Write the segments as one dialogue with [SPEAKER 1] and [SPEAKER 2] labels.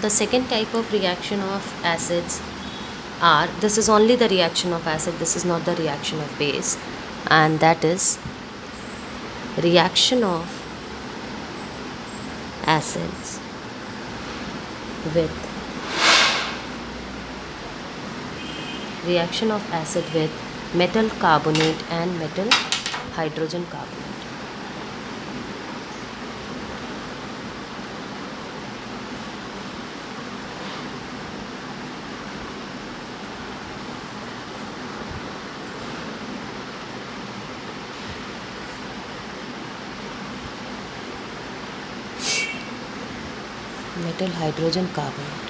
[SPEAKER 1] the second type of reaction of acids are, this is only the reaction of acid, this is not the reaction of base, and that is reaction of acids with metal carbonate and metal hydrogen carbonate. Metal hydrogen carbonate.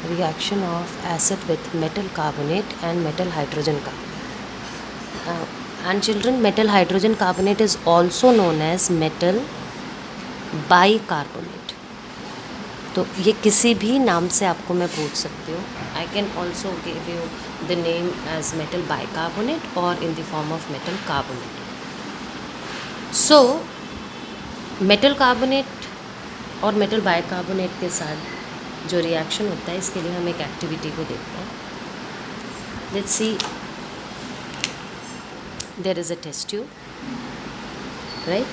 [SPEAKER 1] Reaction of acid with metal carbonate and metal hydrogen carbonate. And children, metal hydrogen carbonate is also known as metal bicarbonate. तो ये किसी भी नाम से आपको मैं पूछ सकती हूँ. I can also give you the name as metal bicarbonate और in the form of metal carbonate. So metal carbonate और मेटल बाइकार्बोनेट के साथ जो रिएक्शन होता है, इसके लिए हम एक एक्टिविटी को देखते हैं. Let's see, there is a test tube, right?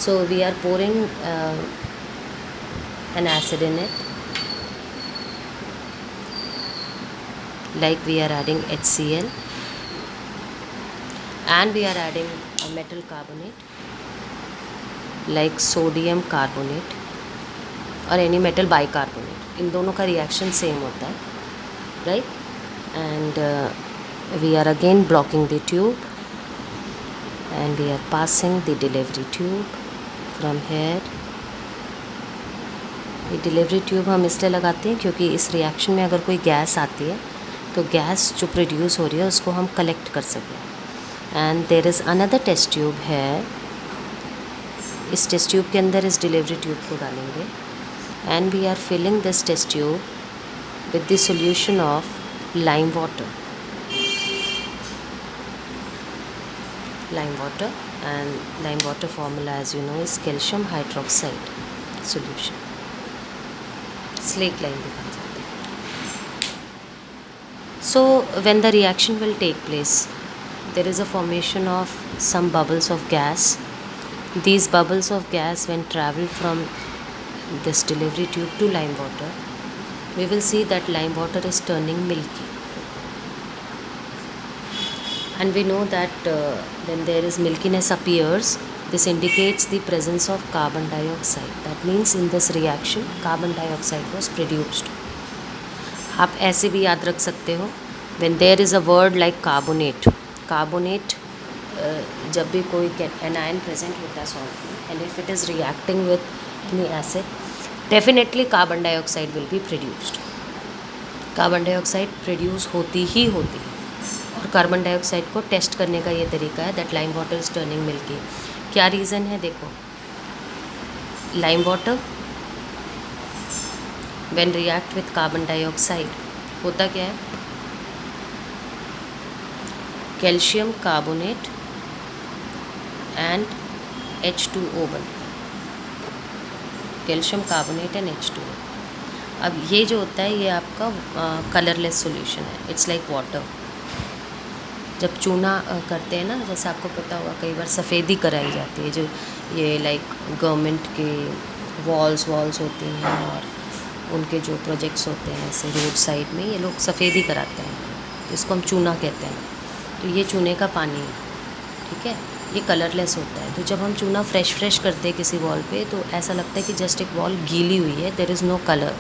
[SPEAKER 1] So we are pouring an acid in it, like we are adding HCl, and we are adding a metal carbonate like sodium carbonate or any metal bicarbonate. इन दोनों का reaction same होता है, right? And we are again blocking the tube and we are passing the delivery tube from here. ये delivery tube हम इसलिए लगाते हैं क्योंकि इस रिएक्शन में अगर कोई गैस आती है तो गैस जो प्रोड्यूस हो रही है उसको हम कलेक्ट कर सकें. And there is another test tube है. इस टेस्ट ट्यूब के अंदर इस डिलीवरी ट्यूब को डालेंगे and we are filling this test tube with the solution of lime water. And lime water formula, as you know, is calcium hydroxide solution. Slake lime भी बन जाती है. So when the reaction will take place, there is a formation of some bubbles of gas. These bubbles of gas when travel from this delivery tube to lime water, we will see that lime water is turning milky. And we know that when there is milkiness appears, this indicates the presence of carbon dioxide. That means in this reaction carbon dioxide was produced. आप ऐसे भी याद रख सकते हो, when there is a word like carbonate, जब भी कोई anion present होता है salt में, and if it is reacting with any acid, definitely carbon dioxide will be produced. Carbon dioxide produce होती ही होती है. और कार्बन डाइऑक्साइड को टेस्ट करने का ये तरीका है that lime water is turning milky. क्या रीज़न है? देखो, lime water when react with carbon dioxide होता क्या है? कैल्शियम कार्बोनेट एंड H2O बनता है. Calcium carbonate and H2O. अब ये जो होता है ये आपका कलरलेस सॉल्यूशन है. It's like water. जब चूना करते हैं ना, जैसे आपको पता होगा कई बार सफ़ेदी कराई जाती है, जो ये लाइक गवर्नमेंट के वॉल्स होती हैं और उनके जो प्रोजेक्ट्स होते हैं ऐसे रोड साइड में, ये लोग सफ़ेदी कराते हैं, इसको हम चूना कहते हैं. तो ये चूने का पानी है, ठीक है? ये कलरलेस होता है. तो जब हम चूना फ्रेश करते हैं किसी वॉल पे, तो ऐसा लगता है कि जस्ट एक वॉल गीली हुई है, there is no colour.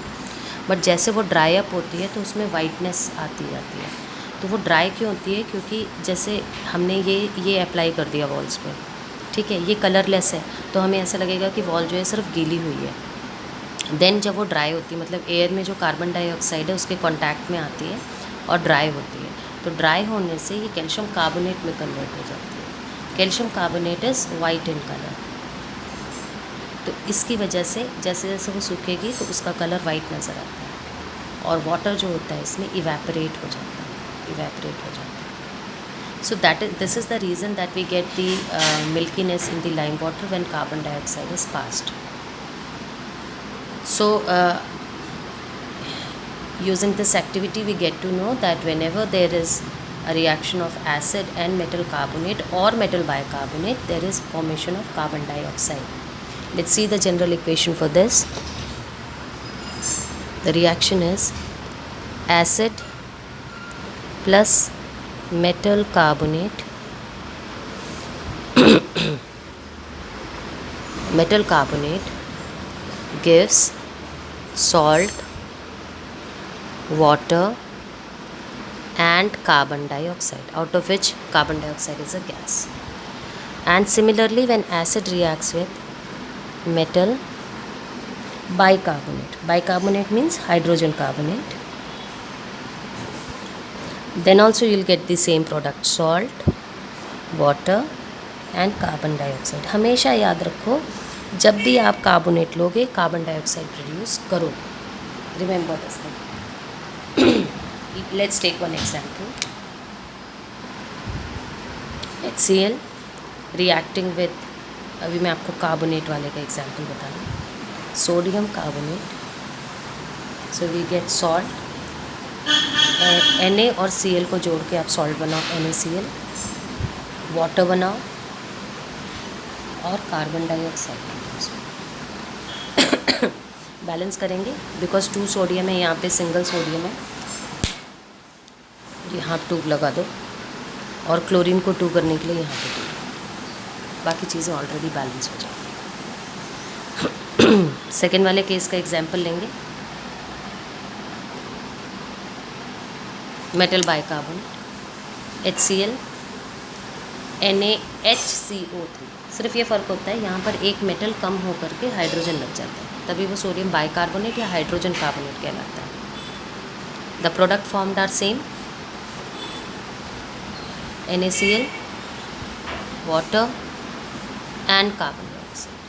[SPEAKER 1] But जैसे वो ड्राई अप होती है तो उसमें वाइटनेस आती जाती है. तो वो ड्राई क्यों होती है? क्योंकि जैसे हमने ये अप्लाई कर दिया वॉल्स पे, ठीक है, ये कलरलेस है, तो हमें ऐसा लगेगा कि वॉल जो है सिर्फ गीली हुई है. देन जब वो ड्राई होती है, मतलब एयर में जो कार्बन डाइऑक्साइड है उसके कांटेक्ट में आती है और ड्राई होती है, तो ड्राई होने से ये कैल्शियम कार्बोनेट में कन्वर्ट हो जाती है. Calcium carbonate is white in colour. तो इसकी वजह से जैसे जैसे वो सूखेगी तो उसका कलर वाइट नज़र आता है और वाटर जो होता है इसमें इवेपोरेट हो जाता है. So this is the reason that we get the milkiness in the lime water when carbon dioxide is passed. So using this activity we get to know that whenever there is a reaction of acid and metal carbonate or metal bicarbonate, there is formation of carbon dioxide. Let's see the general equation for this. The reaction is acid plus metal carbonate metal carbonate gives salt, water and carbon dioxide, out of which carbon dioxide is a gas. And similarly, when acid reacts with metal bicarbonate means hydrogen carbonate, then also you'll get the same product, salt, water and carbon dioxide. हमेशा याद रखो, जब भी आप carbonate लोगे carbon dioxide produce करोगे. Remember this thing. Let's take one example. HCl reacting with, अभी मैं आपको कार्बोनेट वाले का एग्जाम्पल बता रहा हूँ. Sodium carbonate, so we get salt, Na और Cl को जोड़ के आप सॉल्ट बनाओ, NaCl, वाटर बनाओ और कार्बन डाइऑक्साइड बैलेंस करेंगे. बिकॉज 2 सोडियम है, यहाँ पे सिंगल सोडियम है, यहाँ 2 लगा दो और क्लोरीन को 2 करने के लिए यहाँ पे 2, बाकी चीज़ें ऑलरेडी बैलेंस हो जाएंगी. सेकेंड वाले केस का एग्जांपल लेंगे. Metal bicarbonate HCl NaHCO3. सिर्फ ये फ़र्क होता है, यहाँ पर एक मेटल कम हो करके हाइड्रोजन लग जाता है, तभी वो सोडियम बाइकार्बोनेट या हाइड्रोजन कार्बोनेट कहलाता है. The product formed are same, NaCl, water and carbon dioxide.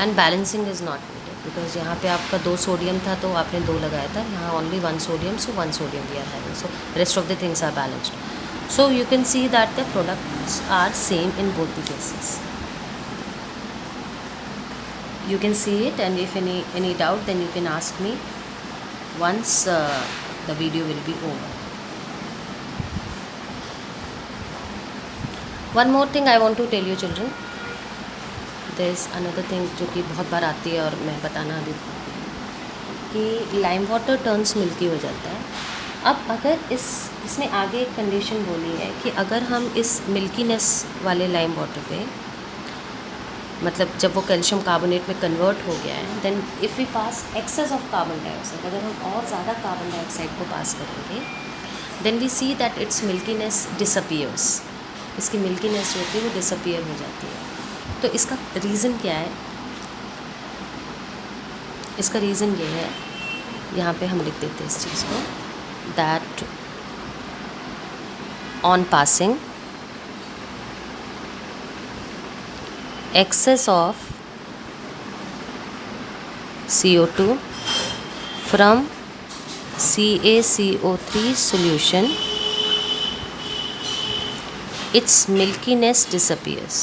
[SPEAKER 1] And balancing is not needed because यहाँ पे आपका 2 सोडियम था तो आपने 2 लगाया था, यहाँ only 1 sodium, so 1 sodium we are having, so rest of the things are balanced. So you can see that the products are same in both the cases. You can see it, and if any doubt then you can ask me once the video will be over. One more thing I want to tell you children. There is another thing जो कि बहुत बार आती है और मैं बताना अभी कि लाइम वाटर टर्न्स मिल्की हो जाता है. अब अगर इसमें आगे एक कंडीशन बोली है कि अगर हम इस मिल्कीनेस वाले लाइम वाटर पे, मतलब जब वो कैल्शियम कार्बोनेट में कन्वर्ट हो गया है, then if we pass excess of carbon dioxide, अगर हम और ज़्यादा कार्बन डाइऑक्साइड को पास करेंगे, then we see that its milkiness disappears. इसकी मिल्कीनेस जो होती है वो डिसअपियर हो जाती है. तो इसका रीज़न क्या है? इसका रीज़न ये है, यहाँ पे हम लिख देते हैं इस चीज़ को, that on passing excess of CO2 from CaCO3 solution, its milkiness disappears.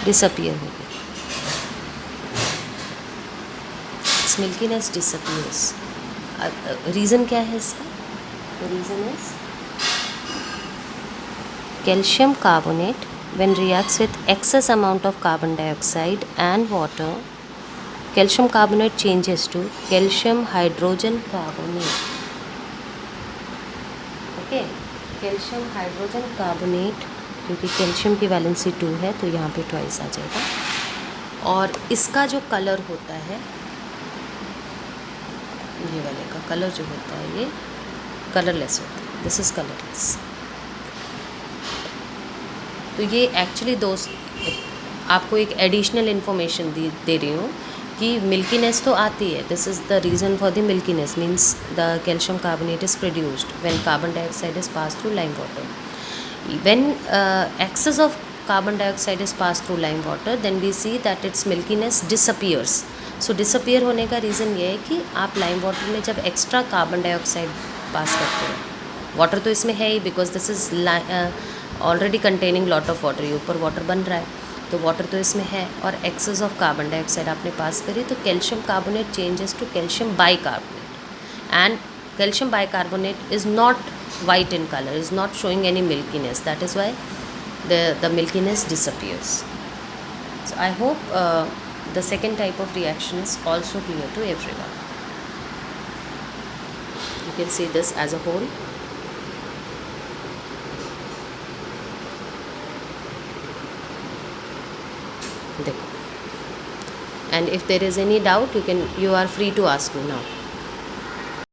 [SPEAKER 1] Disappear हो गई. Its milkiness disappears. रीज़न क्या है इसका? The reason is calcium carbonate when reacts with excess amount of carbon dioxide and water, calcium carbonate changes to calcium hydrogen carbonate. Okay, calcium hydrogen carbonate, क्योंकि calcium की valency 2 है तो यहाँ पे twice आ जाएगा. और इसका जो कलर होता है, ये वाले का कलर जो होता है ये कलरलेस होता है. This is colourless. तो ये एक्चुअली दोस्त आपको एक एडिशनल इन्फॉर्मेशन दे रही हूँ कि मिल्कीनेस तो आती है. This is the reason for the milkiness, means the calcium carbonate is produced when carbon dioxide is pass through lime water. When excess of carbon dioxide is pass through lime water, then we see that its milkiness disappears. So disappear होने का reason ये है कि आप lime water में जब extra carbon dioxide पास करते हो, वाटर तो इसमें है ही because this is already containing lot of water, ये ऊपर वाटर बन रहा है, तो वाटर तो इसमें है और एक्सेस ऑफ कार्बन डाइऑक्साइड आपने पास करी, तो calcium carbonate changes to calcium bicarbonate, and calcium bicarbonate is not white in color, is not showing any milkiness. That is why the milkiness disappears. So I hope the second type of reaction is also clear to everyone. You can see this as a whole. देखो, and if there is any doubt, you are free to ask me now.